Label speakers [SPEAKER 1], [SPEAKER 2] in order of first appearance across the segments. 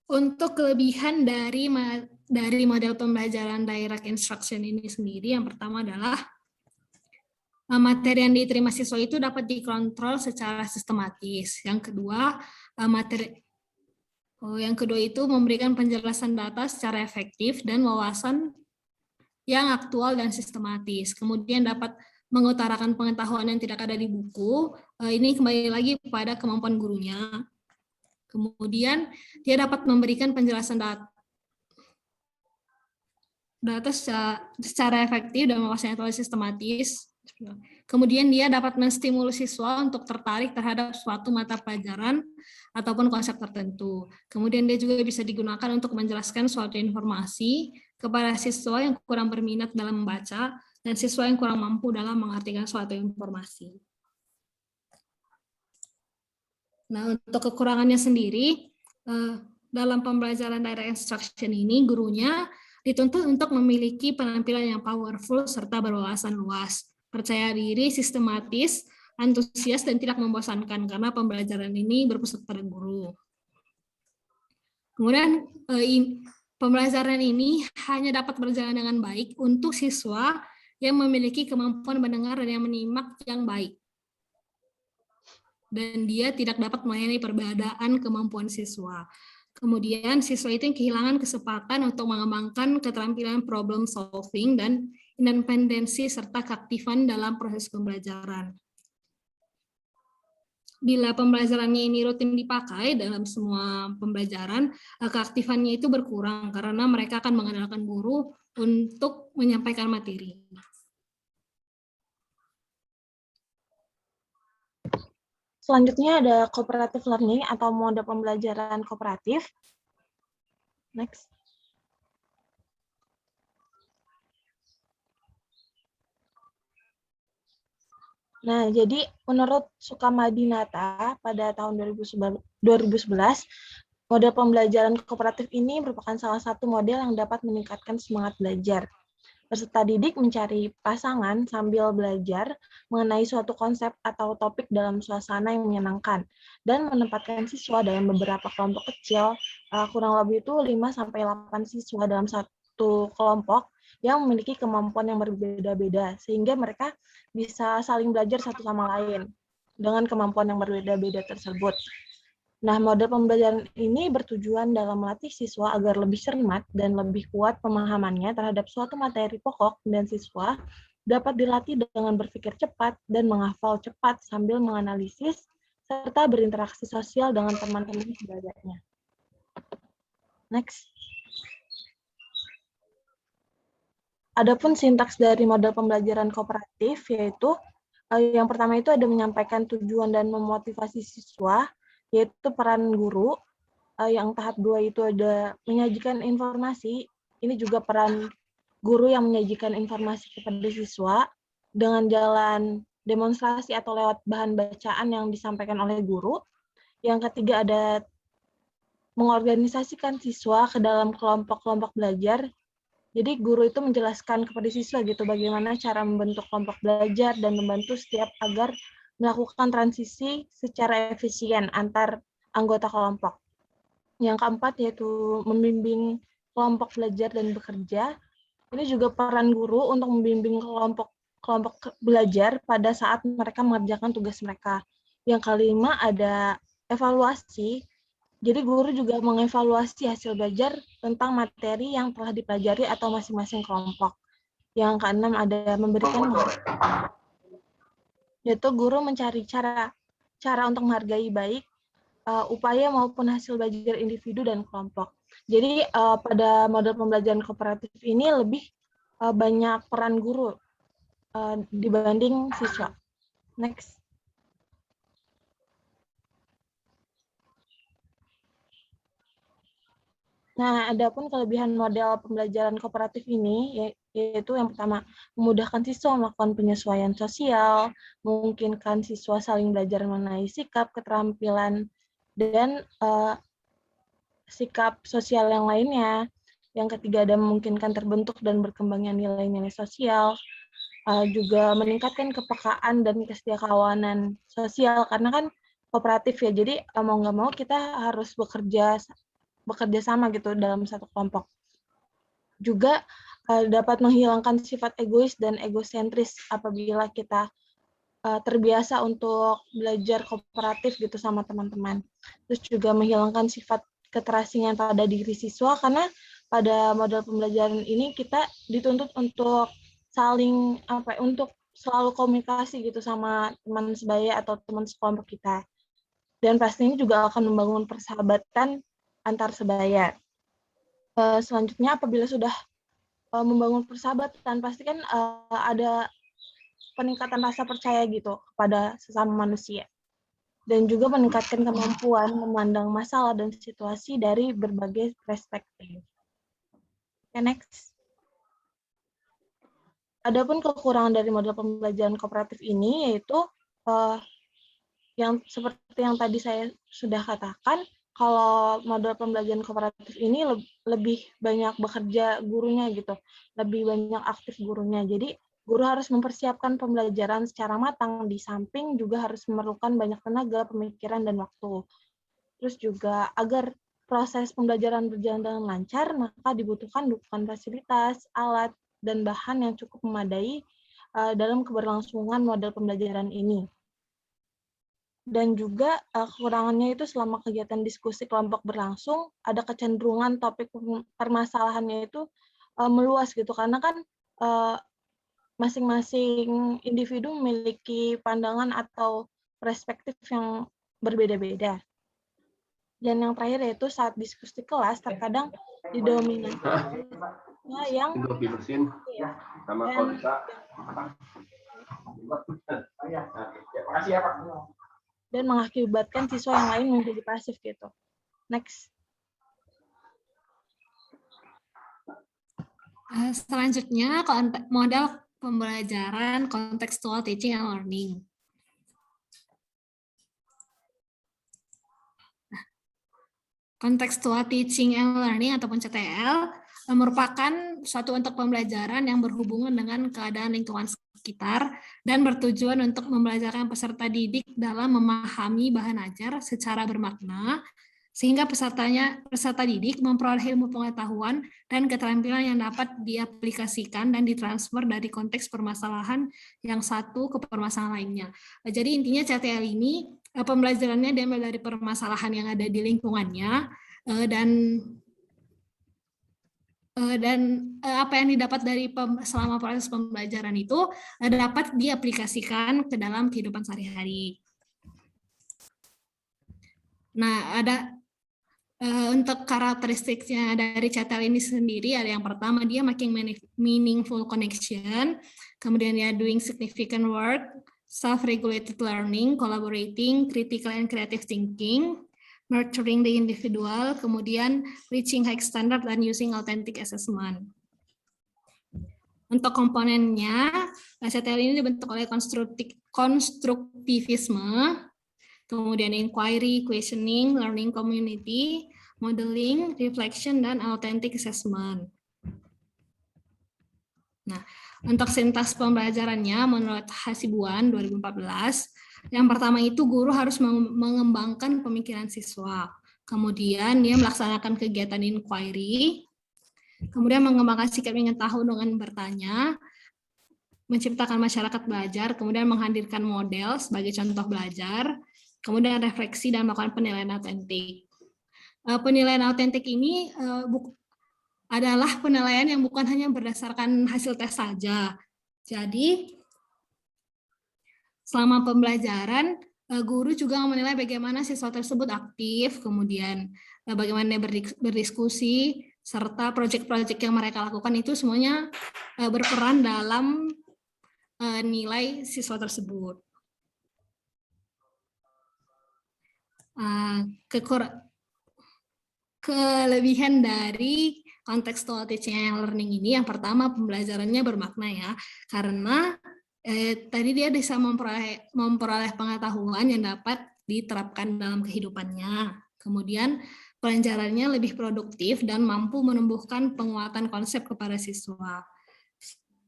[SPEAKER 1] Untuk kelebihan dari model pembelajaran direct instruction ini sendiri, yang pertama adalah materi yang diterima siswa itu dapat dikontrol secara sistematis. Yang kedua, yang kedua itu memberikan penjelasan data secara efektif dan wawasan yang aktual dan sistematis. Kemudian dapat mengutarakan pengetahuan yang tidak ada di buku. Ini kembali lagi pada kemampuan gurunya. Kemudian dia dapat memberikan penjelasan data secara efektif dan wawasan yang terlalu sistematis. Kemudian dia dapat menstimulus siswa untuk tertarik terhadap suatu mata pelajaran ataupun konsep tertentu. Kemudian dia juga bisa digunakan untuk menjelaskan suatu informasi kepada siswa yang kurang berminat dalam membaca dan siswa yang kurang mampu dalam mengartikan suatu informasi. Nah, untuk kekurangannya sendiri, dalam pembelajaran direct instruction ini, gurunya dituntut untuk memiliki penampilan yang powerful serta berwawasan luas, percaya diri, sistematis, antusias, dan tidak membosankan karena pembelajaran ini berpusat pada guru. Kemudian, pembelajaran ini hanya dapat berjalan dengan baik untuk siswa yang memiliki kemampuan mendengar dan yang menyimak yang baik. Dan dia tidak dapat melayani perbedaan kemampuan siswa. Kemudian siswa itu yang kehilangan kesempatan untuk mengembangkan keterampilan problem solving dan independensi serta keaktifan dalam proses pembelajaran. Bila pembelajarannya ini rutin dipakai dalam semua pembelajaran, keaktifannya itu berkurang karena mereka akan mengandalkan guru untuk menyampaikan materi.
[SPEAKER 2] Selanjutnya ada cooperative learning atau mode pembelajaran kooperatif. Next. Nah, jadi menurut Sukamadinata pada tahun 2011, model pembelajaran kooperatif ini merupakan salah satu model yang dapat meningkatkan semangat belajar. Peserta didik mencari pasangan sambil belajar mengenai suatu konsep atau topik dalam suasana yang menyenangkan dan menempatkan siswa dalam beberapa kelompok kecil, kurang lebih itu 5-8 siswa dalam satu kelompok yang memiliki kemampuan yang berbeda-beda sehingga mereka bisa saling belajar satu sama lain dengan kemampuan yang berbeda-beda tersebut. Nah, model pembelajaran ini bertujuan dalam melatih siswa agar lebih cermat dan lebih kuat pemahamannya terhadap suatu materi pokok dan siswa dapat dilatih dengan berpikir cepat dan menghafal cepat sambil menganalisis serta berinteraksi sosial dengan teman-teman sebagainya. Next. Adapun sintaks dari model pembelajaran kooperatif yaitu yang pertama itu ada menyampaikan tujuan dan memotivasi siswa, yaitu peran guru. Yang tahap 2 itu ada menyajikan informasi. Ini juga peran guru yang menyajikan informasi kepada siswa dengan jalan demonstrasi atau lewat bahan bacaan yang disampaikan oleh guru. Yang ketiga ada mengorganisasikan siswa ke dalam kelompok-kelompok belajar. Jadi guru itu menjelaskan kepada siswa gitu bagaimana cara membentuk kelompok belajar dan membantu setiap agar melakukan transisi secara efisien antar anggota kelompok. Yang keempat yaitu membimbing kelompok belajar dan bekerja. Ini juga peran guru untuk membimbing kelompok belajar pada saat mereka mengerjakan tugas mereka. Yang kelima ada evaluasi. Jadi guru juga mengevaluasi hasil belajar tentang materi yang telah dipelajari atau masing-masing kelompok. Yang keenam ada memberikan, yaitu guru mencari cara untuk menghargai baik upaya maupun hasil belajar individu dan kelompok. Jadi pada model pembelajaran kooperatif ini lebih banyak peran guru dibanding siswa. Next. Nah, adapun kelebihan model pembelajaran kooperatif ini yaitu yang pertama, memudahkan siswa melakukan penyesuaian sosial, memungkinkan siswa saling belajar mengenai sikap, keterampilan, dan sikap sosial yang lainnya. Yang ketiga ada memungkinkan terbentuk dan berkembangnya nilai-nilai sosial, juga meningkatkan kepekaan dan kesetiakawanan sosial, karena kan kooperatif ya, jadi mau nggak mau kita harus bekerja bekerja sama gitu dalam satu kelompok. Juga dapat menghilangkan sifat egois dan egosentris apabila kita terbiasa untuk belajar kooperatif gitu sama teman-teman. Terus juga menghilangkan sifat keterasingan pada diri siswa, karena pada model pembelajaran ini kita dituntut untuk saling untuk selalu komunikasi gitu sama teman sebaya atau teman sekelompok kita. Dan pastinya juga akan membangun persahabatan antar sebaya. Selanjutnya apabila sudah membangun persahabatan, pasti kan ada peningkatan rasa percaya gitu kepada sesama manusia. Dan juga meningkatkan kemampuan memandang masalah dan situasi dari berbagai perspektif. Okay, next. Adapun kekurangan dari model pembelajaran kooperatif ini yaitu yang seperti yang tadi saya sudah katakan, kalau model pembelajaran kooperatif ini lebih banyak bekerja gurunya gitu, lebih banyak aktif gurunya. Jadi guru harus mempersiapkan pembelajaran secara matang, di samping juga harus memerlukan banyak tenaga, pemikiran, dan waktu. Terus juga agar proses pembelajaran berjalan dengan lancar, maka dibutuhkan dukungan fasilitas, alat, dan bahan yang cukup memadai dalam keberlangsungan model pembelajaran ini. Dan juga kekurangannya itu selama kegiatan diskusi kelompok berlangsung, ada kecenderungan topik permasalahannya itu meluas gitu, karena kan masing-masing individu memiliki pandangan atau perspektif yang berbeda-beda. Dan yang terakhir yaitu saat diskusi kelas terkadang didominasi yang dan mengakibatkan siswa yang lain menjadi pasif gitu. Next.
[SPEAKER 1] Selanjutnya, model pembelajaran contextual teaching and learning. Contextual teaching and learning ataupun CTL merupakan suatu untuk pembelajaran yang berhubungan dengan keadaan lingkungan sekitar dan bertujuan untuk membelajarkan peserta didik dalam memahami bahan ajar secara bermakna, sehingga peserta didik memperoleh ilmu pengetahuan dan keterampilan yang dapat diaplikasikan dan ditransfer dari konteks permasalahan yang satu ke permasalahan lainnya. Jadi intinya CTL ini pembelajarannya diambil dari permasalahan yang ada di lingkungannya dan apa yang didapat dari selama proses pembelajaran itu dapat diaplikasikan ke dalam kehidupan sehari-hari. Nah, ada untuk karakteristiknya dari CTL ini sendiri, ada yang pertama dia making meaningful connection, kemudian dia doing significant work, self-regulated learning, collaborating, critical and creative thinking, nurturing the individual, kemudian reaching high standard dan using authentic assessment. Untuk komponennya, CTL ini dibentuk oleh konstruktivisme, kemudian inquiry, questioning, learning community, modeling, reflection, dan authentic assessment. Nah, untuk sintaks pembelajarannya menurut Hasibuan 2014, yang pertama itu guru harus mengembangkan pemikiran siswa. Kemudian dia melaksanakan kegiatan inquiry, kemudian mengembangkan sikap ingin tahu dengan bertanya, menciptakan masyarakat belajar, kemudian menghadirkan model sebagai contoh belajar, kemudian refleksi dan melakukan penilaian autentik. Penilaian autentik ini adalah penilaian yang bukan hanya berdasarkan hasil tes saja. Jadi, selama pembelajaran, guru juga menilai bagaimana siswa tersebut aktif, kemudian bagaimana berdiskusi, serta proyek-proyek yang mereka lakukan itu semuanya berperan dalam nilai siswa tersebut. Kelebihan dari contextual teaching and learning ini, yang pertama pembelajarannya bermakna ya, karena tadi dia bisa memperoleh pengetahuan yang dapat diterapkan dalam kehidupannya. Kemudian pelajarannya lebih produktif dan mampu menumbuhkan penguatan konsep kepada siswa.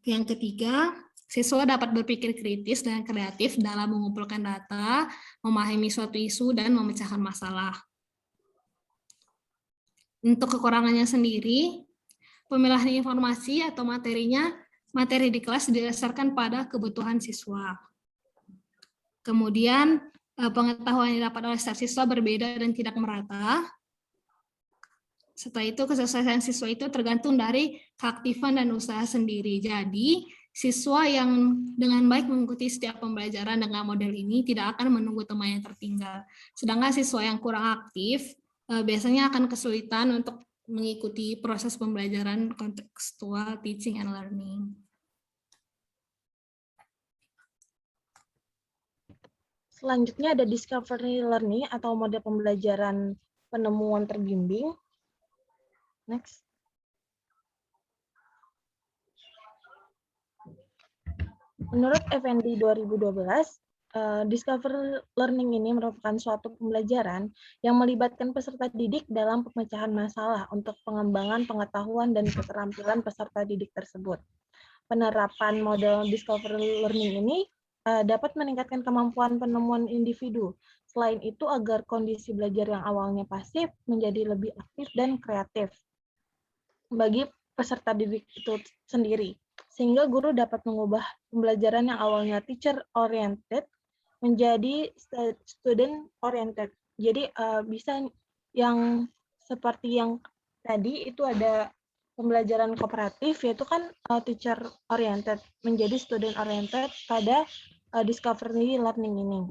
[SPEAKER 1] Yang ketiga, siswa dapat berpikir kritis dan kreatif dalam mengumpulkan data, memahami suatu isu, dan memecahkan masalah. Untuk kekurangannya sendiri, pemilahan informasi atau materi di kelas didasarkan pada kebutuhan siswa. Kemudian pengetahuan yang didapat oleh setiap siswa berbeda dan tidak merata. Setelah itu kesuksesan siswa itu tergantung dari keaktifan dan usaha sendiri. Jadi siswa yang dengan baik mengikuti setiap pembelajaran dengan model ini tidak akan menunggu teman yang tertinggal. Sedangkan siswa yang kurang aktif biasanya akan kesulitan untuk mengikuti proses pembelajaran kontekstual teaching and learning.
[SPEAKER 2] Selanjutnya ada discovery learning atau model pembelajaran penemuan terbimbing. Next. Menurut FND 2012, discovery learning ini merupakan suatu pembelajaran yang melibatkan peserta didik dalam pemecahan masalah untuk pengembangan pengetahuan dan keterampilan peserta didik tersebut. Penerapan model discovery learning ini dapat meningkatkan kemampuan penemuan individu. Selain itu, agar kondisi belajar yang awalnya pasif menjadi lebih aktif dan kreatif bagi peserta didik itu sendiri, sehingga guru dapat mengubah pembelajaran yang awalnya teacher-oriented menjadi student-oriented. Jadi bisa yang seperti yang tadi itu ada pembelajaran kooperatif, yaitu kan teacher-oriented menjadi student-oriented pada discovery learning ini.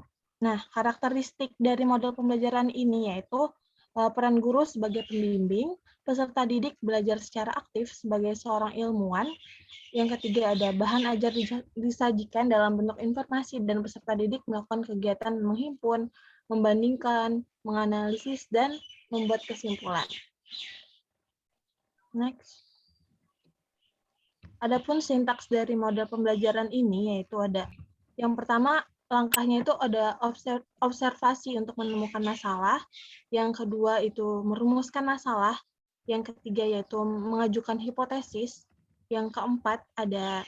[SPEAKER 2] Nah, karakteristik dari model pembelajaran ini yaitu peran guru sebagai pembimbing, peserta didik belajar secara aktif sebagai seorang ilmuwan. Yang ketiga ada bahan ajar disajikan dalam bentuk informasi dan peserta didik melakukan kegiatan menghimpun, membandingkan, menganalisis, dan membuat kesimpulan. Next. Adapun sintaks dari model pembelajaran ini yaitu ada yang pertama, langkahnya itu ada observasi untuk menemukan masalah, yang kedua itu merumuskan masalah, yang ketiga yaitu mengajukan hipotesis, yang keempat ada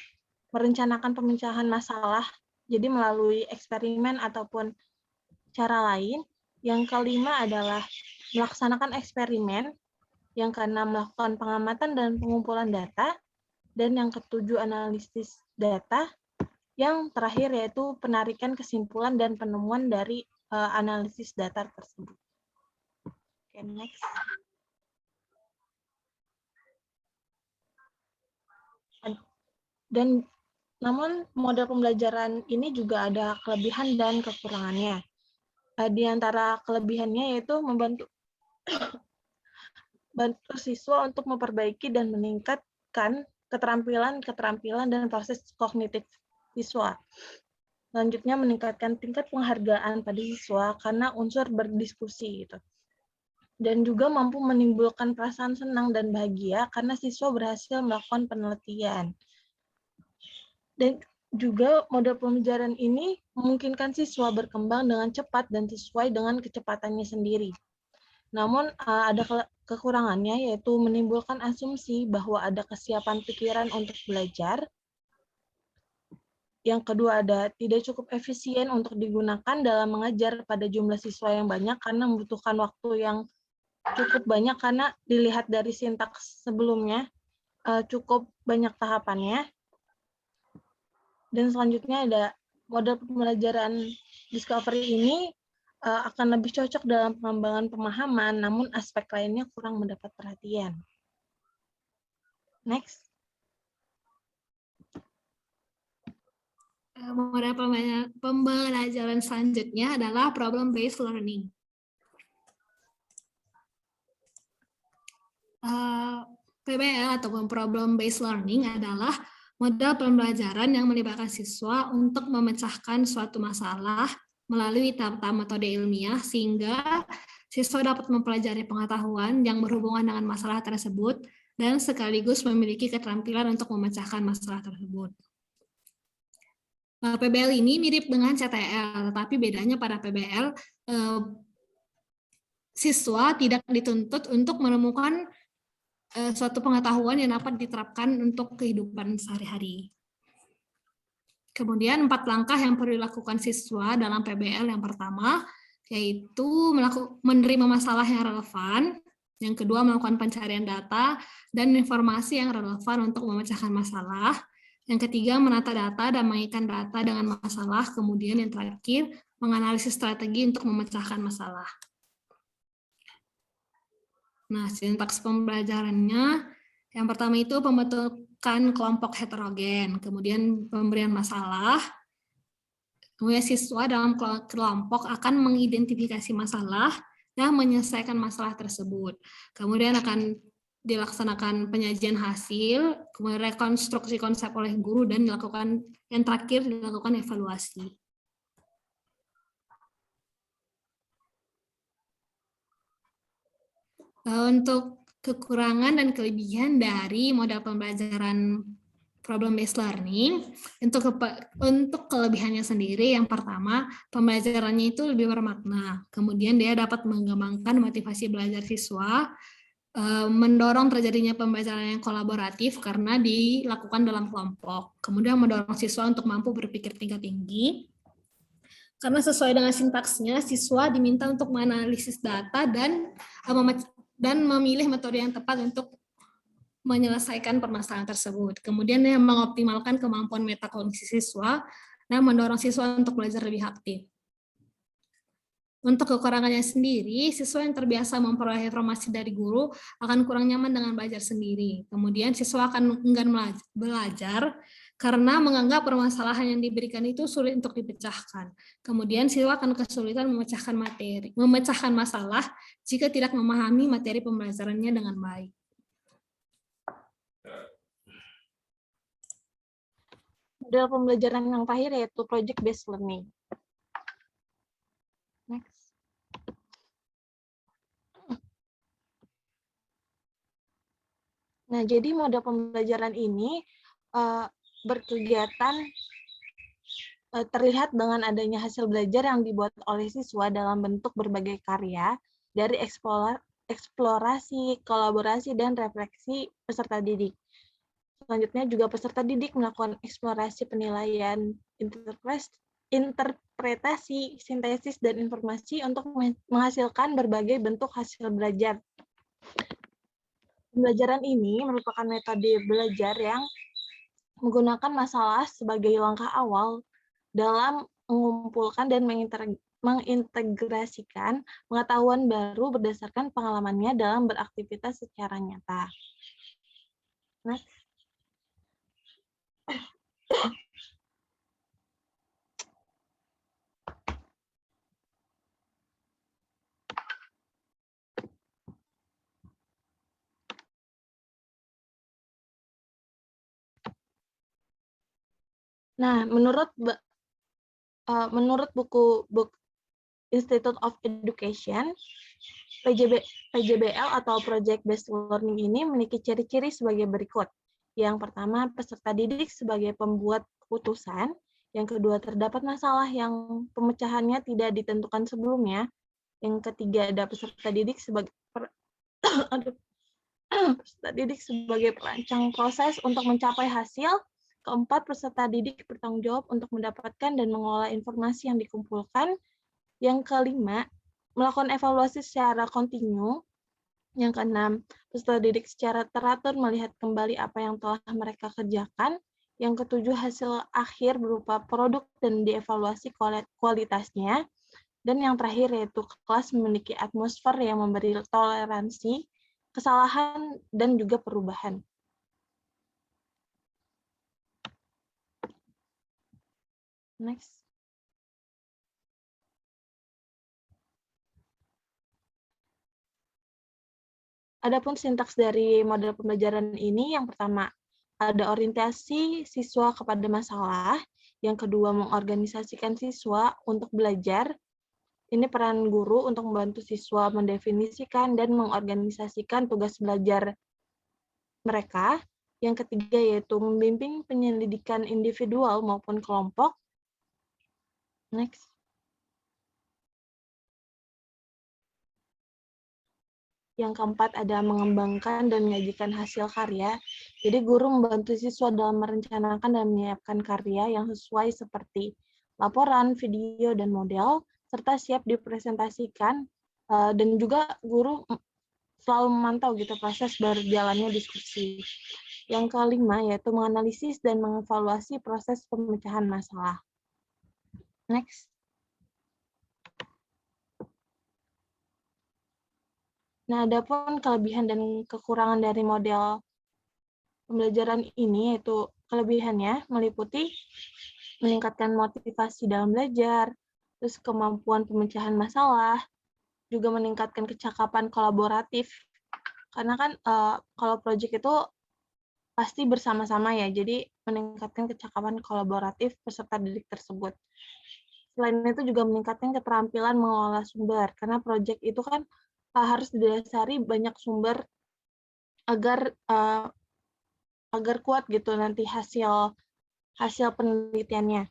[SPEAKER 2] merencanakan pemecahan masalah, jadi melalui eksperimen ataupun cara lain, yang kelima adalah melaksanakan eksperimen, yang keenam melakukan pengamatan dan pengumpulan data, dan yang ketujuh analisis data, yang terakhir yaitu penarikan kesimpulan dan penemuan dari analisis data tersebut. Okay, next. Dan namun model pembelajaran ini juga ada kelebihan dan kekurangannya. Di antara kelebihannya yaitu membantu siswa untuk memperbaiki dan meningkatkan keterampilan dan proses kognitif siswa. Selanjutnya meningkatkan tingkat penghargaan pada siswa karena unsur berdiskusi gitu. Dan juga mampu menimbulkan perasaan senang dan bahagia karena siswa berhasil melakukan penelitian. Dan juga model pembelajaran ini memungkinkan siswa berkembang dengan cepat dan sesuai dengan kecepatannya sendiri. Namun ada kekurangannya yaitu menimbulkan asumsi bahwa ada kesiapan pikiran untuk belajar. Yang kedua ada tidak cukup efisien untuk digunakan dalam mengajar pada jumlah siswa yang banyak karena membutuhkan waktu yang cukup banyak karena dilihat dari sintaks sebelumnya cukup banyak tahapannya. Dan selanjutnya ada model pembelajaran discovery ini akan lebih cocok dalam pengembangan pemahaman, namun aspek lainnya kurang mendapat perhatian. Next.
[SPEAKER 1] Model pembelajaran selanjutnya adalah problem-based learning. PBL atau problem-based learning adalah model pembelajaran yang melibatkan siswa untuk memecahkan suatu masalah melalui tahap-tahap metode ilmiah sehingga siswa dapat mempelajari pengetahuan yang berhubungan dengan masalah tersebut dan sekaligus memiliki keterampilan untuk memecahkan masalah tersebut. PBL ini mirip dengan CTL, tetapi bedanya pada PBL siswa tidak dituntut untuk menemukan suatu pengetahuan yang dapat diterapkan untuk kehidupan sehari-hari. Kemudian 4 langkah yang perlu dilakukan siswa dalam PBL yang pertama yaitu menerima masalah yang relevan, Yang kedua, melakukan pencarian data dan informasi yang relevan untuk memecahkan masalah. Yang ketiga, menata data dan mengaitkan data dengan masalah. Kemudian yang terakhir, menganalisis strategi untuk memecahkan masalah. Nah, sintaks pembelajarannya, yang pertama itu pembentukan kelompok heterogen, kemudian pemberian masalah, kemudian siswa dalam kelompok akan mengidentifikasi masalah dan menyelesaikan masalah tersebut. Kemudian akan dilaksanakan penyajian hasil, kemudian rekonstruksi konsep oleh guru, dan dilakukan yang terakhir dilakukan evaluasi. Untuk kekurangan dan kelebihan dari model pembelajaran problem based learning, untuk kelebihannya sendiri, yang pertama, pembelajarannya itu lebih bermakna. Kemudian dia dapat mengembangkan motivasi belajar siswa, mendorong terjadinya pembelajaran yang kolaboratif karena dilakukan dalam kelompok. Kemudian mendorong siswa untuk mampu berpikir tingkat tinggi. Karena sesuai dengan sintaksnya, siswa diminta untuk menganalisis data dan memilih metode yang tepat untuk menyelesaikan permasalahan tersebut. Kemudian yang mengoptimalkan kemampuan metakognisi siswa dan mendorong siswa untuk belajar lebih aktif. Untuk kekurangannya sendiri, siswa yang terbiasa memperoleh informasi dari guru akan kurang nyaman dengan belajar sendiri. Kemudian siswa akan enggan belajar karena menganggap permasalahan yang diberikan itu sulit untuk dipecahkan. Kemudian siswa akan kesulitan memecahkan masalah jika tidak memahami materi pembelajarannya dengan baik.
[SPEAKER 2] Model pembelajaran yang terakhir yaitu project based learning. Next. Nah, jadi model pembelajaran ini berkegiatan terlihat dengan adanya hasil belajar yang dibuat oleh siswa dalam bentuk berbagai karya dari eksplorasi, kolaborasi, dan refleksi peserta didik. Selanjutnya juga peserta didik melakukan eksplorasi penilaian, interpretasi, sintesis, dan informasi untuk menghasilkan berbagai bentuk hasil belajar. Pembelajaran ini merupakan metode belajar yang menggunakan masalah sebagai langkah awal dalam mengumpulkan dan mengintegrasikan pengetahuan baru berdasarkan pengalamannya dalam beraktivitas secara nyata. Next. Nah, menurut buku Institute of Education, PJBL atau Project Based Learning ini memiliki ciri-ciri sebagai berikut. Yang pertama, peserta didik sebagai pembuat keputusan. Yang kedua, terdapat masalah yang pemecahannya tidak ditentukan sebelumnya. Yang ketiga, ada peserta didik sebagai perancang proses untuk mencapai hasil. Keempat, peserta didik bertanggung jawab untuk mendapatkan dan mengolah informasi yang dikumpulkan. Yang kelima, melakukan evaluasi secara kontinu. Yang keenam, peserta didik secara teratur melihat kembali apa yang telah mereka kerjakan. Yang ketujuh, hasil akhir berupa produk dan dievaluasi kualitasnya. Dan yang terakhir yaitu kelas memiliki atmosfer yang memberi toleransi, kesalahan, dan juga perubahan. Next. Adapun sintaks dari model pembelajaran ini, yang pertama, ada orientasi siswa kepada masalah, yang kedua, mengorganisasikan siswa untuk belajar. Ini peran guru untuk membantu siswa mendefinisikan dan mengorganisasikan tugas belajar mereka. Yang ketiga, yaitu membimbing penyelidikan individual maupun kelompok. Next. Yang keempat, ada mengembangkan dan menyajikan hasil karya. Jadi guru membantu siswa dalam merencanakan dan menyiapkan karya yang sesuai seperti laporan, video, dan model, serta siap dipresentasikan. Dan juga guru selalu memantau gitu proses berjalannya diskusi. Yang kelima yaitu menganalisis dan mengevaluasi proses pemecahan masalah. Next. Nah, adapun kelebihan dan kekurangan dari model pembelajaran ini yaitu kelebihannya meliputi meningkatkan motivasi dalam belajar, terus kemampuan pemecahan masalah, juga meningkatkan kecakapan kolaboratif. Karena kan kalau proyek itu pasti bersama-sama ya, jadi meningkatkan kecakapan kolaboratif peserta didik tersebut. Selain itu juga meningkatkan keterampilan mengelola sumber, karena proyek itu kan harus didasari banyak sumber agar agar kuat gitu nanti hasil penelitiannya.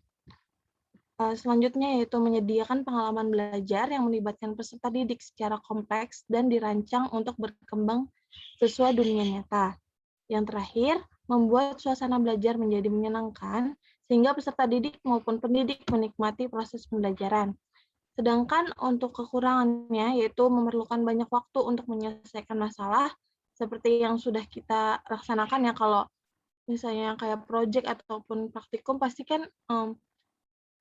[SPEAKER 2] Selanjutnya yaitu menyediakan pengalaman belajar yang melibatkan peserta didik secara kompleks dan dirancang untuk berkembang sesuai dunia nyata. Yang terakhir, membuat suasana belajar menjadi menyenangkan sehingga peserta didik maupun pendidik menikmati proses pembelajaran. Sedangkan untuk kekurangannya yaitu memerlukan banyak waktu untuk menyelesaikan masalah seperti yang sudah kita laksanakan ya, kalau misalnya kayak project ataupun praktikum pasti kan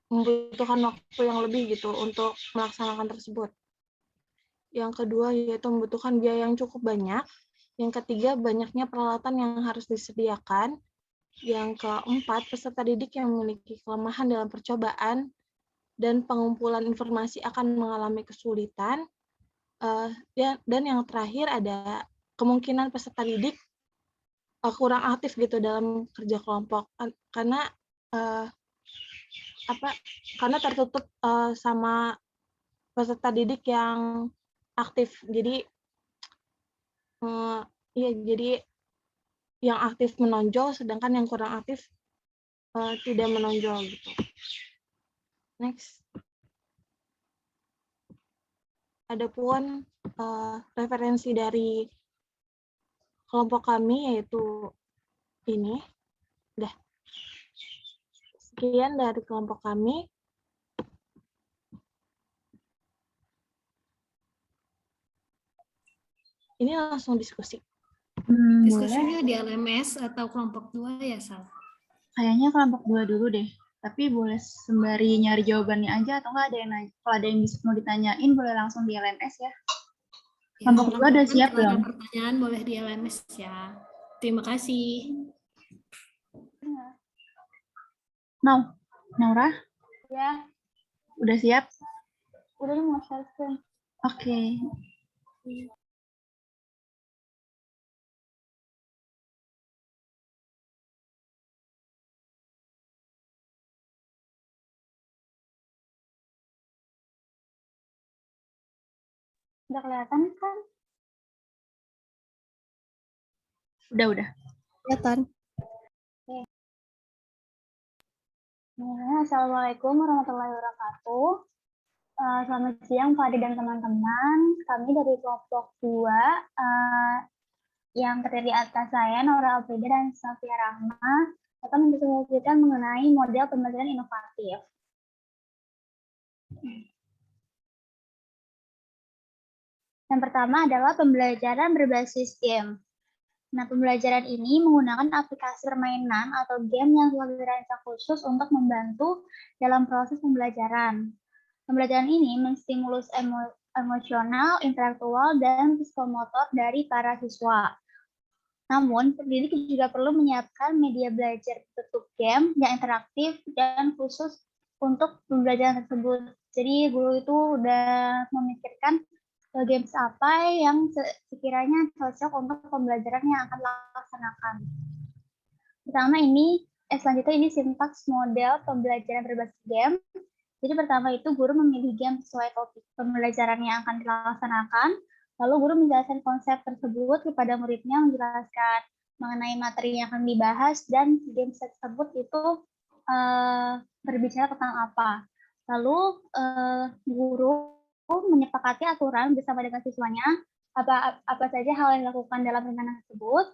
[SPEAKER 2] membutuhkan waktu yang lebih gitu untuk melaksanakan tersebut. Yang kedua yaitu membutuhkan biaya yang cukup banyak. Yang ketiga, banyaknya peralatan yang harus disediakan. Yang keempat, peserta didik yang memiliki kelemahan dalam percobaan dan pengumpulan informasi akan mengalami kesulitan. Dan yang terakhir ada kemungkinan peserta didik kurang aktif gitu dalam kerja kelompok karena karena tertutup sama peserta didik yang aktif. Jadi jadi yang aktif menonjol sedangkan yang kurang aktif tidak menonjol gitu. Next. Adapun referensi dari kelompok kami yaitu ini. Udah. Sekian dari kelompok kami. Ini langsung diskusi.
[SPEAKER 1] Diskusinya di LMS atau kelompok 2 ya, Sal?
[SPEAKER 3] Kayaknya kelompok 2 dulu deh. Tapi boleh sembari nyari jawabannya aja atau nggak ada yang nanya. Kalau ada yang mau ditanyain boleh langsung di LMS ya. Kelompok 2 udah siap belum?
[SPEAKER 1] Ada pertanyaan boleh di LMS ya. Terima kasih.
[SPEAKER 3] Naura?
[SPEAKER 4] Ya.
[SPEAKER 3] Udah siap?
[SPEAKER 4] Udah mau share screen.
[SPEAKER 3] Oke.
[SPEAKER 4] Udah kelihatan kan?
[SPEAKER 3] Udah.
[SPEAKER 4] Kelihatan. Oke. Assalamualaikum warahmatullahi wabarakatuh. Selamat siang Pak Adi dan teman-teman. Kami dari kelompok 2 yang terdiri atas saya, Naura Alfrida dan Safia Rahma, akan mendiskusikan mengenai model pembelajaran inovatif. Yang pertama adalah pembelajaran berbasis game. Nah, pembelajaran ini menggunakan aplikasi permainan atau game yang telah dirancang khusus untuk membantu dalam proses pembelajaran. Pembelajaran ini menstimulus emosional, intelektual, dan psikomotor dari para siswa. Namun, pendidik juga perlu menyiapkan media belajar bentuk game yang interaktif dan khusus untuk pembelajaran tersebut. Jadi, guru itu udah memikirkan games apa yang sekiranya cocok untuk pembelajaran yang akan dilaksanakan. Pertama selanjutnya ini sintaks model pembelajaran berbasis game. Jadi pertama itu guru memilih game sesuai topik pembelajaran yang akan dilaksanakan, lalu guru menjelaskan konsep tersebut kepada muridnya, menjelaskan mengenai materi yang akan dibahas dan game tersebut itu berbicara tentang apa. Lalu guru menyepakati aturan bersama dengan siswanya apa saja hal yang dilakukan dalam rencana tersebut,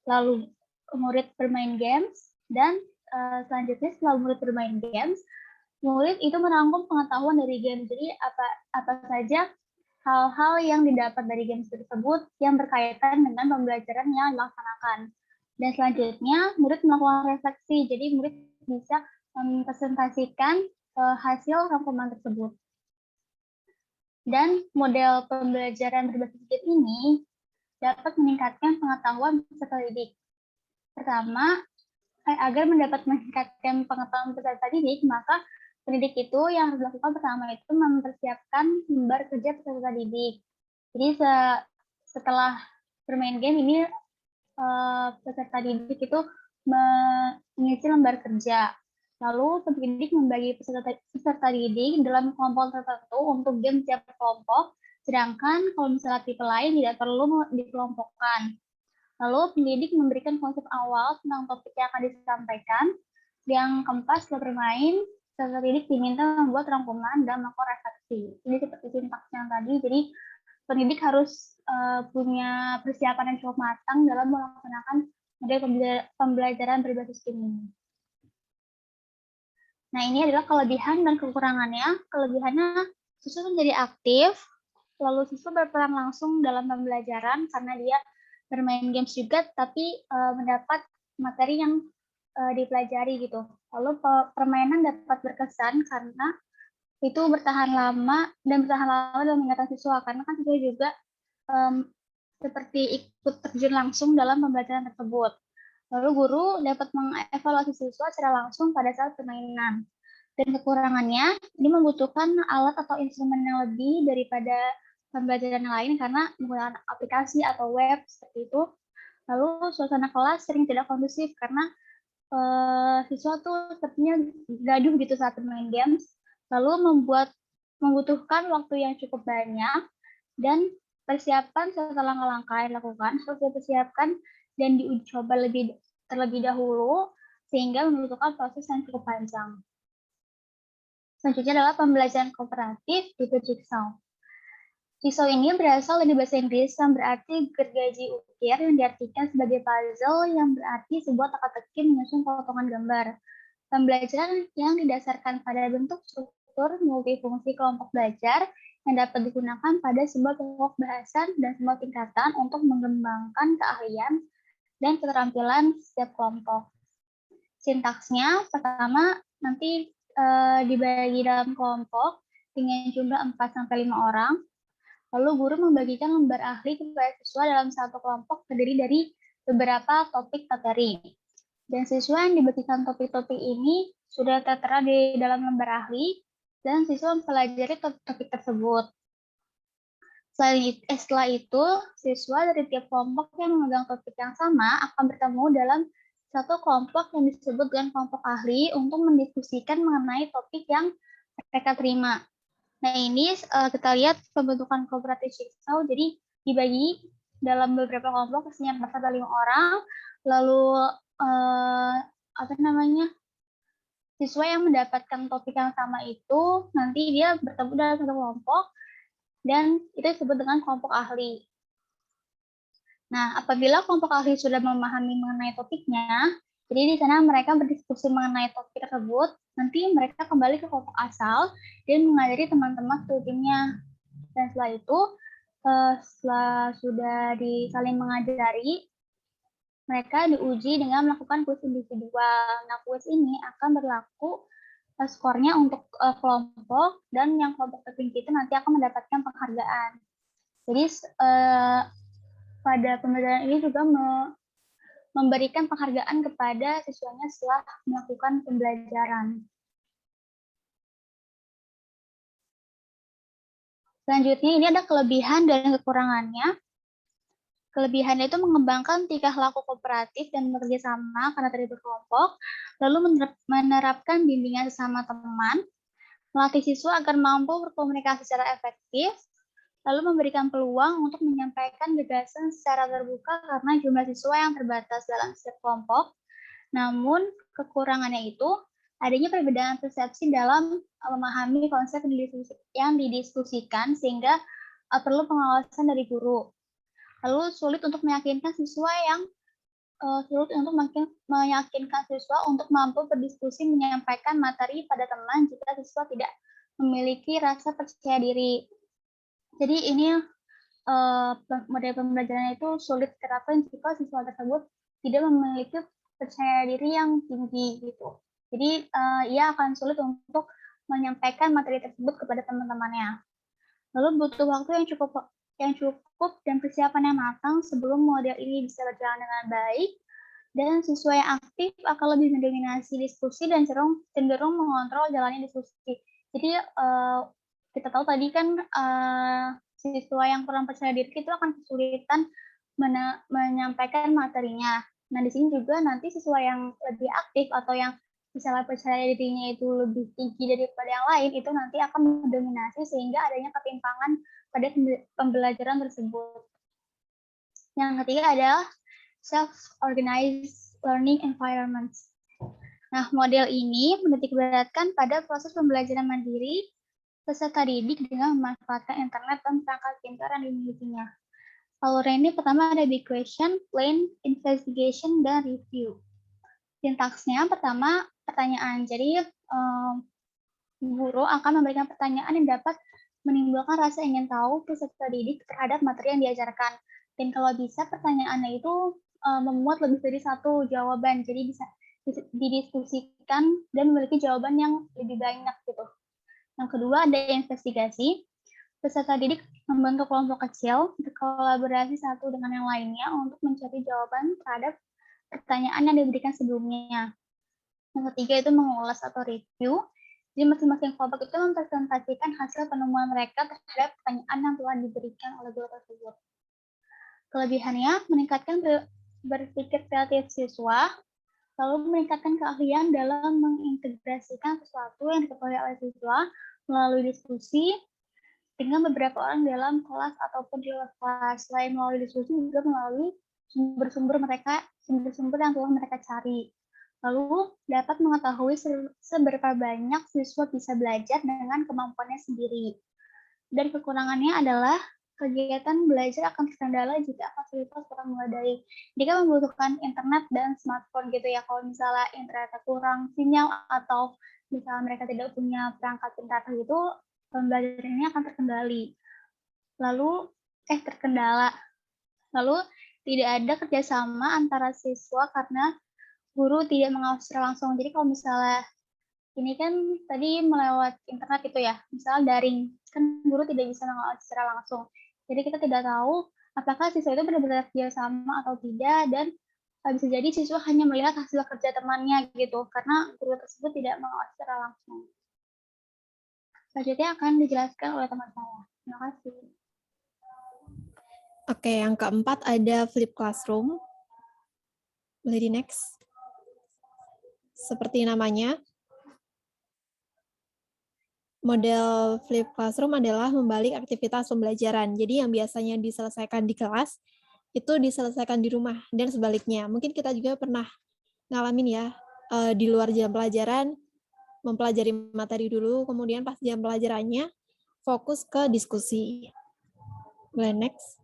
[SPEAKER 4] lalu murid bermain games, dan selanjutnya setelah murid bermain games, murid itu merangkum pengetahuan dari game. Jadi apa saja hal-hal yang didapat dari games tersebut yang berkaitan dengan pembelajaran yang dilaksanakan. Dan selanjutnya, murid melakukan refleksi. Jadi, murid bisa mempresentasikan hasil rangkuman tersebut. Dan model pembelajaran berbasis game ini dapat meningkatkan pengetahuan peserta didik. Pertama, agar mendapat meningkatkan pengetahuan peserta didik, maka pendidik itu yang harus dilakukan pertama itu mempersiapkan lembar kerja peserta didik. Jadi setelah bermain game ini peserta didik itu mengisi lembar kerja. Lalu pendidik membagi peserta didik dalam kelompok tertentu untuk game tiap kelompok, sedangkan kalau misalnya tipe lain tidak perlu dikelompokkan. Lalu pendidik memberikan konsep awal tentang topik yang akan disampaikan. Yang keempat, setelah bermain, peserta didik diminta membuat rangkuman dan melakukan refleksi. Ini seperti sintaks yang tadi, jadi pendidik harus punya persiapan yang cukup matang dalam melaksanakan model pembelajaran berbasis game ini. Nah, ini adalah kelebihan dan kekurangannya. Kelebihannya, siswa menjadi aktif, lalu siswa berperan langsung dalam pembelajaran karena dia bermain games juga, tapi mendapat materi yang dipelajari gitu. Lalu permainan dapat berkesan karena itu bertahan lama dalam ingatan siswa, karena kan siswa juga seperti ikut terjun langsung dalam pembelajaran tersebut. Lalu guru dapat mengevaluasi siswa secara langsung pada saat permainan. Dan kekurangannya, ini membutuhkan alat atau instrumen yang lebih daripada pembelajaran yang lain karena menggunakan aplikasi atau web seperti itu. Lalu suasana kelas sering tidak kondusif karena siswa tuh sepertinya gaduh gitu saat bermain games. Lalu membutuhkan waktu yang cukup banyak dan persiapan serta langkah-langkah yang dilakukan harus dipersiapkan dan diuji coba terlebih dahulu sehingga membutuhkan proses yang cukup panjang. Selanjutnya adalah pembelajaran kooperatif di Jigsaw. Jigsaw ini berasal dari bahasa Inggris yang berarti gergaji ukir yang diartikan sebagai puzzle yang berarti sebuah teka-teki menyusun potongan gambar. Pembelajaran yang didasarkan pada bentuk struktur multifungsi kelompok belajar yang dapat digunakan pada sebuah kelompok bahasan dan sebuah tingkatan untuk mengembangkan keahlian dan keterampilan setiap kelompok. Sintaksnya pertama nanti dibagi dalam kelompok dengan jumlah 4-5 orang. Lalu guru membagikan lembar ahli kepada siswa dalam satu kelompok terdiri dari beberapa topik materi. Dan siswa yang dibagikan topik-topik ini sudah tertera di dalam lembar ahli dan siswa mempelajari topik tersebut. Setelah itu, siswa dari tiap kelompok yang memegang topik yang sama akan bertemu dalam satu kelompok yang disebut dengan kelompok ahli untuk mendiskusikan mengenai topik yang mereka terima. Nah, ini kita lihat pembentukan kooperatif Jigsaw, jadi dibagi dalam beberapa kelompok, isinya 4-5 orang, lalu siswa yang mendapatkan topik yang sama itu nanti dia bertemu dalam satu kelompok, dan itu disebut dengan kelompok ahli. Nah, apabila kelompok ahli sudah memahami mengenai topiknya, jadi di sana mereka berdiskusi mengenai topik tersebut, nanti mereka kembali ke kelompok asal dan mengajari teman-teman timnya. Dan setelah itu, setelah sudah saling mengajari, mereka diuji dengan melakukan kuis individual. Nah, kuis ini akan berlaku skornya untuk kelompok, dan yang kelompok tertinggi itu nanti akan mendapatkan penghargaan. Jadi pada pembelajaran ini juga memberikan penghargaan kepada siswanya setelah melakukan pembelajaran. Selanjutnya ini ada kelebihan dan kekurangannya. Kelebihannya itu mengembangkan tingkah laku kooperatif dan bekerja sama karena tadi berkelompok, lalu menerapkan bimbingan sesama teman, melatih siswa agar mampu berkomunikasi secara efektif, lalu memberikan peluang untuk menyampaikan gagasan secara terbuka karena jumlah siswa yang terbatas dalam setiap kelompok. Namun, kekurangannya itu adanya perbedaan persepsi dalam memahami konsep yang didiskusikan sehingga perlu pengawasan dari guru. Lalu sulit untuk meyakinkan siswa untuk mampu berdiskusi menyampaikan materi pada teman jika siswa tidak memiliki rasa percaya diri. Jadi ini model pembelajaran itu sulit diterapkan jika siswa tersebut tidak memiliki percaya diri yang tinggi gitu. Jadi ia akan sulit untuk menyampaikan materi tersebut kepada teman-temannya. Lalu butuh waktu yang cukup dan persiapan yang matang sebelum model ini bisa berjalan dengan baik, dan siswa yang aktif akan lebih mendominasi diskusi dan cenderung mengontrol jalannya diskusi. Jadi kita tahu tadi kan siswa yang kurang percaya diri itu akan kesulitan menyampaikan materinya. Nah, di sini juga nanti siswa yang lebih aktif atau yang misalnya percaya dirinya itu lebih tinggi daripada yang lain, itu nanti akan mendominasi sehingga adanya ketimpangan pada pembelajaran tersebut. Yang ketiga adalah self-organized learning environments. Nah, model ini menitikberatkan pada proses pembelajaran mandiri peserta didik dengan memanfaatkan internet dan perangkat pintar yang dimilikinya. Alurnya ini pertama ada big question, plan, investigation, dan review. Sintaksnya pertama pertanyaan. Jadi guru akan memberikan pertanyaan yang dapat menimbulkan rasa ingin tahu peserta didik terhadap materi yang diajarkan. Dan kalau bisa pertanyaannya itu memuat lebih dari satu jawaban, jadi bisa didiskusikan dan memiliki jawaban yang lebih banyak gitu. Yang kedua ada investigasi. Peserta didik membentuk kelompok kecil, berkolaborasi satu dengan yang lainnya untuk mencari jawaban terhadap pertanyaan yang diberikan sebelumnya. Yang ketiga itu mengulas atau review. Jadi masing-masing kelompok itu mempresentasikan hasil penemuan mereka terhadap pertanyaan yang telah diberikan oleh guru tersebut. Kelebihannya meningkatkan berpikir kreatif siswa, lalu meningkatkan keahlian dalam mengintegrasikan sesuatu yang diketahui oleh siswa melalui diskusi dengan beberapa orang dalam kelas ataupun di luar kelas. Selain melalui diskusi juga melalui sumber-sumber yang telah mereka cari. Lalu dapat mengetahui seberapa banyak siswa bisa belajar dengan kemampuannya sendiri. Dan kekurangannya adalah kegiatan belajar akan terkendala jika fasilitas kurang memadai. Jika membutuhkan internet dan smartphone gitu ya, kalau misalnya internetnya kurang sinyal atau misalnya mereka tidak punya perangkat pintar gitu, pembelajaran ini akan terkendala. Lalu tidak ada kerjasama antara siswa karena guru tidak mengawasi secara langsung. Jadi kalau misalnya ini kan tadi melewat internet gitu ya, misalnya daring, kan guru tidak bisa mengawasi secara langsung. Jadi kita tidak tahu apakah siswa itu benar-benar kerjasama atau tidak, dan bisa jadi siswa hanya melihat hasil kerja temannya gitu, karena guru tersebut tidak mengawasi secara langsung. Selanjutnya akan dijelaskan oleh teman saya. Terima kasih.
[SPEAKER 5] Oke, yang keempat ada flip classroom. Boleh di next. Seperti namanya, model flip classroom adalah membalik aktivitas pembelajaran. Jadi yang biasanya diselesaikan di kelas, itu diselesaikan di rumah, dan sebaliknya. Mungkin kita juga pernah ngalamin ya, di luar jam pelajaran, mempelajari materi dulu, kemudian pas jam pelajarannya, fokus ke diskusi. Boleh next.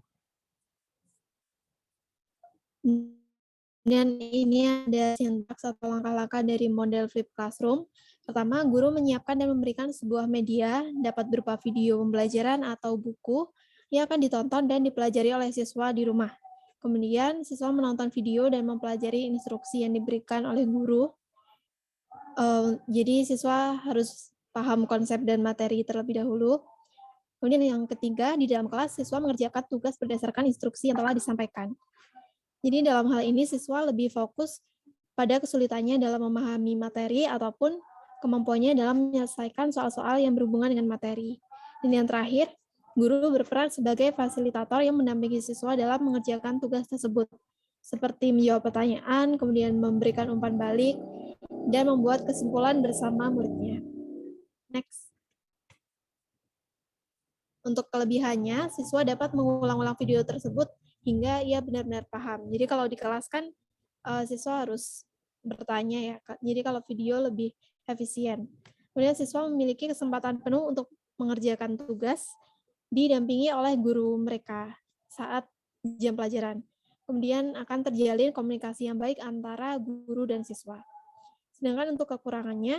[SPEAKER 5] Dan ini ada sintaks atau langkah-langkah dari model flip classroom. Pertama, guru menyiapkan dan memberikan sebuah media, dapat berupa video pembelajaran atau buku, yang akan ditonton dan dipelajari oleh siswa di rumah. Kemudian, siswa menonton video dan mempelajari instruksi yang diberikan oleh guru. Jadi, siswa harus paham konsep dan materi terlebih dahulu. Kemudian yang ketiga, di dalam kelas, siswa mengerjakan tugas berdasarkan instruksi yang telah disampaikan. Jadi dalam hal ini siswa lebih fokus pada kesulitannya dalam memahami materi ataupun kemampuannya dalam menyelesaikan soal-soal yang berhubungan dengan materi. Dan yang terakhir, guru berperan sebagai fasilitator yang mendampingi siswa dalam mengerjakan tugas tersebut, seperti menjawab pertanyaan, kemudian memberikan umpan balik, dan membuat kesimpulan bersama muridnya. Next. Untuk kelebihannya, siswa dapat mengulang-ulang video tersebut hingga ia benar-benar paham. Jadi kalau di kelas kan siswa harus bertanya ya. Jadi kalau video lebih efisien. Kemudian siswa memiliki kesempatan penuh untuk mengerjakan tugas didampingi oleh guru mereka saat jam pelajaran. Kemudian akan terjalin komunikasi yang baik antara guru dan siswa. Sedangkan untuk kekurangannya,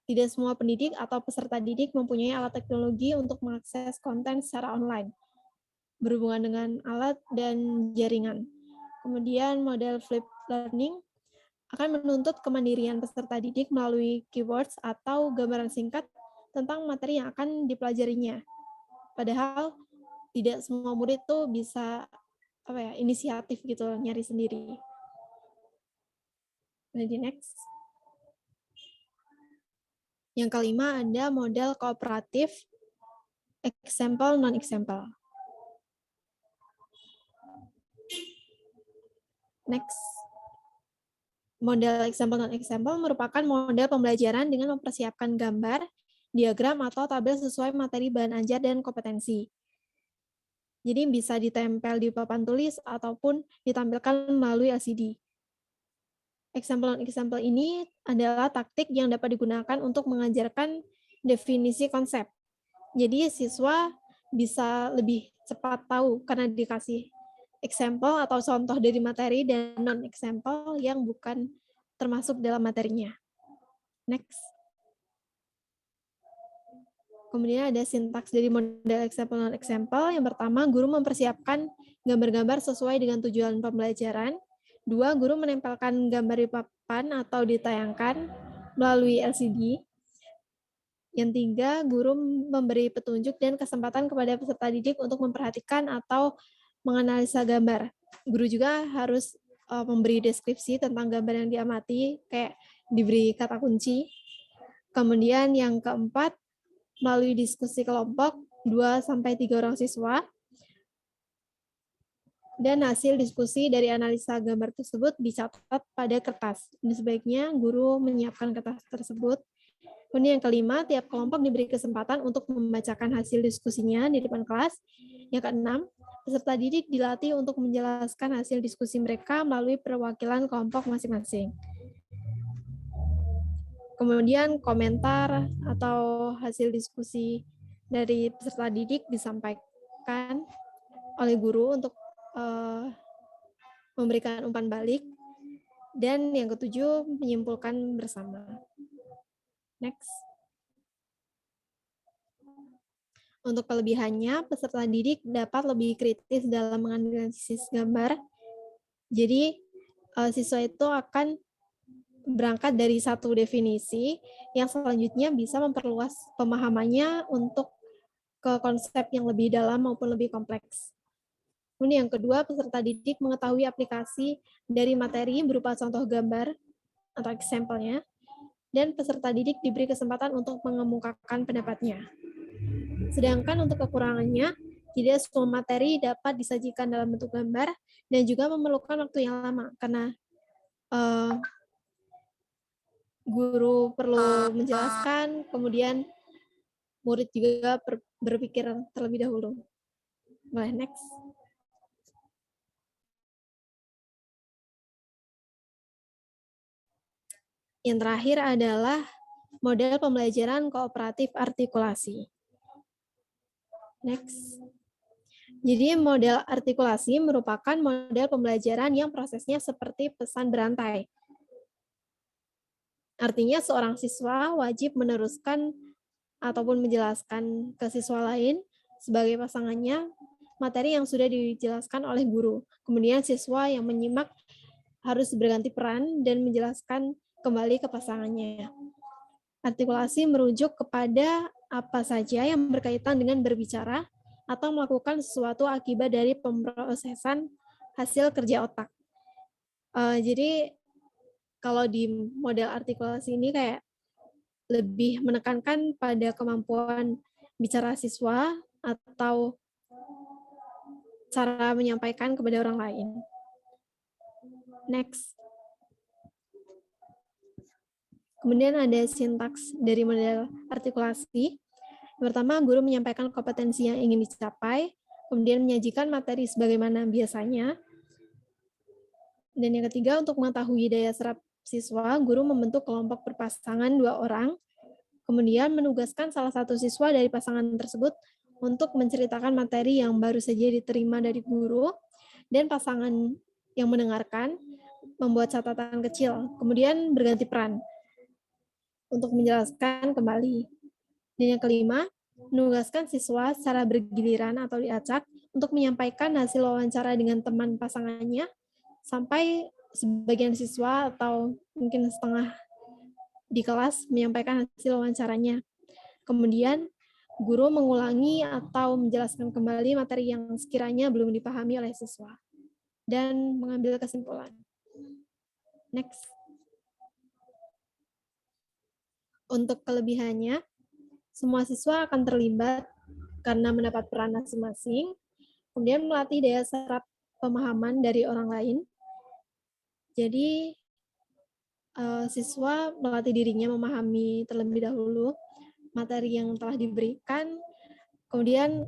[SPEAKER 5] Tidak semua pendidik atau peserta didik mempunyai alat teknologi untuk mengakses konten secara online, berhubungan dengan alat dan jaringan. Kemudian model flipped learning akan menuntut kemandirian peserta didik melalui keywords atau gambaran singkat tentang materi yang akan dipelajarinya. Padahal tidak semua murid tuh bisa inisiatif gitu nyari sendiri. Jadi next. Yang kelima ada model kooperatif example non-example. Next. Model example non-example merupakan model pembelajaran dengan mempersiapkan gambar, diagram, atau tabel sesuai materi bahan ajar dan kompetensi. Jadi bisa ditempel di papan tulis ataupun ditampilkan melalui LCD. Example non-example ini adalah taktik yang dapat digunakan untuk mengajarkan definisi konsep. Jadi siswa bisa lebih cepat tahu karena dikasih example atau contoh dari materi dan non-example yang bukan termasuk dalam materinya. Next. Kemudian ada sintaks dari model example non-example. Yang pertama, guru mempersiapkan gambar-gambar sesuai dengan tujuan pembelajaran. 2, guru menempelkan gambar di papan atau ditayangkan melalui LCD. Yang 3, guru memberi petunjuk dan kesempatan kepada peserta didik untuk memperhatikan atau menganalisa gambar. Guru juga harus memberi deskripsi tentang gambar yang diamati, kayak diberi kata kunci. Kemudian yang keempat, melalui diskusi kelompok 2-3 orang siswa, dan hasil diskusi dari analisa gambar tersebut dicatat pada kertas. Dan sebaiknya guru menyiapkan kertas tersebut. Kemudian yang kelima, tiap kelompok diberi kesempatan untuk membacakan hasil diskusinya di depan kelas. Yang keenam, peserta didik dilatih untuk menjelaskan hasil diskusi mereka melalui perwakilan kelompok masing-masing. Kemudian komentar atau hasil diskusi dari peserta didik disampaikan oleh guru untuk memberikan umpan balik. Dan yang ketujuh, menyimpulkan bersama. Next. Untuk kelebihannya, peserta didik dapat lebih kritis dalam menganalisis gambar. Jadi, siswa itu akan berangkat dari satu definisi yang selanjutnya bisa memperluas pemahamannya untuk ke konsep yang lebih dalam maupun lebih kompleks. Kemudian yang kedua, peserta didik mengetahui aplikasi dari materi berupa contoh gambar atau example-nya, dan peserta didik diberi kesempatan untuk mengemukakan pendapatnya. Sedangkan untuk kekurangannya, tidak semua materi dapat disajikan dalam bentuk gambar dan juga memerlukan waktu yang lama, karena guru perlu menjelaskan, kemudian murid juga berpikir terlebih dahulu. Boleh, next. Yang terakhir adalah model pembelajaran kooperatif artikulasi. Next. Jadi model artikulasi merupakan model pembelajaran yang prosesnya seperti pesan berantai. Artinya seorang siswa wajib meneruskan ataupun menjelaskan ke siswa lain sebagai pasangannya materi yang sudah dijelaskan oleh guru. Kemudian siswa yang menyimak harus berganti peran dan menjelaskan kembali ke pasangannya. Artikulasi merujuk kepada apa saja yang berkaitan dengan berbicara atau melakukan sesuatu akibat dari pemrosesan hasil kerja otak. Jadi kalau di model artikulasi ini kayak lebih menekankan pada kemampuan bicara siswa atau cara menyampaikan kepada orang lain. Next. Kemudian ada sintaks dari model artikulasi. Pertama, guru menyampaikan kompetensi yang ingin dicapai, kemudian menyajikan materi sebagaimana biasanya. Dan yang ketiga, untuk mengetahui daya serap siswa, guru membentuk kelompok berpasangan 2 orang, kemudian menugaskan salah satu siswa dari pasangan tersebut untuk menceritakan materi yang baru saja diterima dari guru, dan pasangan yang mendengarkan membuat catatan kecil, kemudian berganti peran. untuk menjelaskan kembali. Dan yang kelima, menugaskan siswa secara bergiliran atau diacak untuk menyampaikan hasil wawancara dengan teman pasangannya sampai sebagian siswa atau mungkin setengah di kelas menyampaikan hasil wawancaranya. Kemudian, guru mengulangi atau menjelaskan kembali materi yang sekiranya belum dipahami oleh siswa dan mengambil kesimpulan. Next. Untuk kelebihannya, semua siswa akan terlibat karena mendapat peran masing-masing, kemudian melatih daya serap pemahaman dari orang lain. Jadi, siswa melatih dirinya memahami terlebih dahulu materi yang telah diberikan, kemudian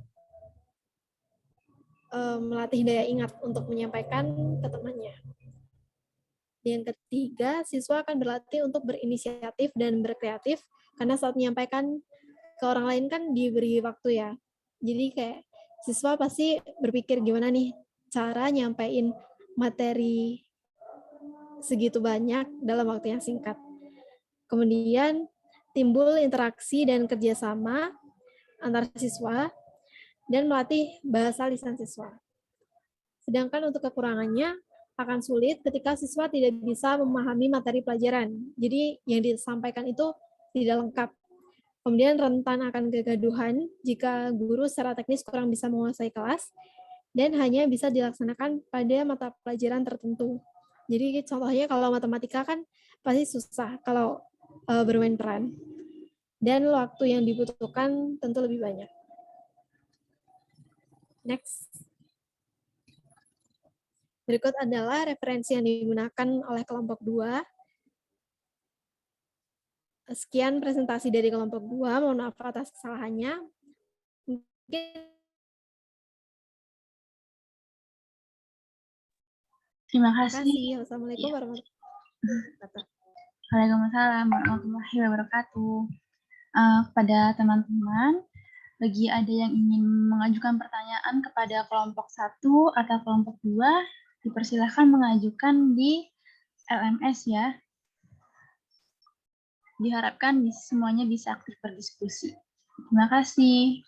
[SPEAKER 5] melatih daya ingat untuk menyampaikan ke temannya. Yang ketiga, siswa akan berlatih untuk berinisiatif dan berkreatif, karena saat menyampaikan ke orang lain kan diberi waktu ya. Jadi kayak siswa pasti berpikir gimana nih cara nyampein materi segitu banyak dalam waktu yang singkat. Kemudian timbul interaksi dan kerjasama antar siswa dan melatih bahasa lisan siswa. Sedangkan untuk kekurangannya akan sulit ketika siswa tidak bisa memahami materi pelajaran. Jadi yang disampaikan itu tidak lengkap. Kemudian rentan akan kegaduhan jika guru secara teknis kurang bisa menguasai kelas dan hanya bisa dilaksanakan pada mata pelajaran tertentu. Jadi contohnya kalau matematika kan pasti susah kalau bermain peran. Dan waktu yang dibutuhkan tentu lebih banyak. Next. Berikut adalah referensi yang digunakan oleh kelompok 2. Sekian presentasi dari kelompok 2. Mohon maaf atas kesalahannya.
[SPEAKER 3] Terima kasih.
[SPEAKER 5] Wassalamualaikum warahmatullahi wabarakatuh.
[SPEAKER 3] Waalaikumsalam warahmatullahi wabarakatuh. Kepada teman-teman, bagi ada yang ingin mengajukan pertanyaan kepada kelompok 1 atau kelompok 2, dipersilahkan mengajukan di LMS ya. Diharapkan semuanya bisa aktif berdiskusi. Terima kasih.